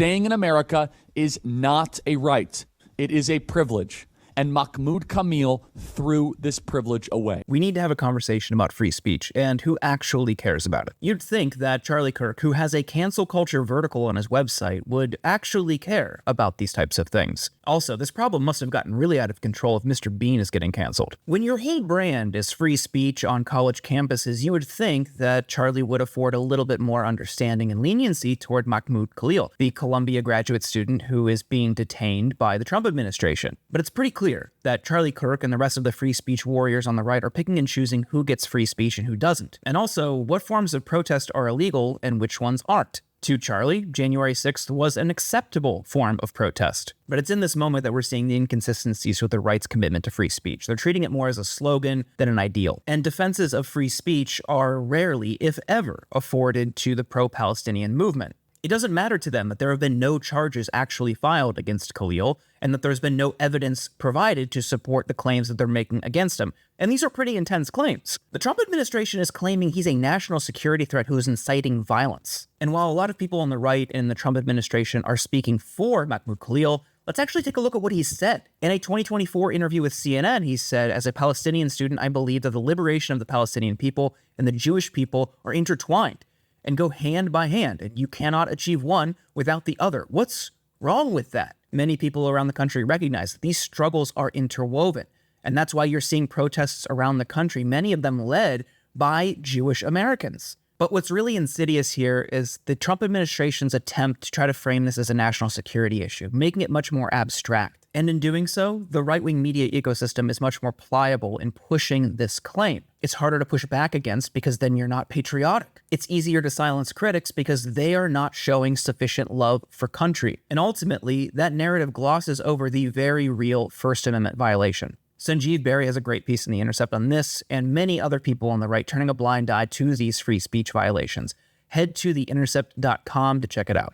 Staying in America is not a right. It is a privilege. And Mahmoud Khalil threw this privilege away. We need to have a conversation about free speech and who actually cares about it. You'd think that Charlie Kirk, who has a cancel culture vertical on his website, would actually care about these types of things. Also, this problem must have gotten really out of control if Mr. Bean is getting canceled. When your whole brand is free speech on college campuses, you would think that Charlie would afford a little bit more understanding and leniency toward Mahmoud Khalil, the Columbia graduate student who is being detained by the Trump administration. But it's pretty clear that Charlie Kirk and the rest of the free speech warriors on the right are picking and choosing who gets free speech and who doesn't. And also, what forms of protest are illegal and which ones aren't. To Charlie, January 6th was an acceptable form of protest. But it's in this moment that we're seeing the inconsistencies with the right's commitment to free speech. They're treating it more as a slogan than an ideal. And defenses of free speech are rarely, if ever, afforded to the pro-Palestinian movement. It doesn't matter to them that there have been no charges actually filed against Khalil and that there's been no evidence provided to support the claims that they're making against him. And these are pretty intense claims. The Trump administration is claiming he's a national security threat who is inciting violence. And while a lot of people on the right and in the Trump administration are speaking for Mahmoud Khalil, let's actually take a look at what he said. In a 2024 interview with CNN, he said, "As a Palestinian student, I believe that the liberation of the Palestinian people and the Jewish people are intertwined and go hand by hand, and you cannot achieve one without the other." What's wrong with that? Many people around the country recognize that these struggles are interwoven, and that's why you're seeing protests around the country, many of them led by Jewish Americans. But what's really insidious here is the Trump administration's attempt to try to frame this as a national security issue, making it much more abstract. And in doing so, the right-wing media ecosystem is much more pliable in pushing this claim. It's harder to push back against because then you're not patriotic. It's easier to silence critics because they are not showing sufficient love for country. And ultimately, that narrative glosses over the very real First Amendment violation. Sanjeev Berry has a great piece in The Intercept on this and many other people on the right turning a blind eye to these free speech violations. Head to theintercept.com to check it out.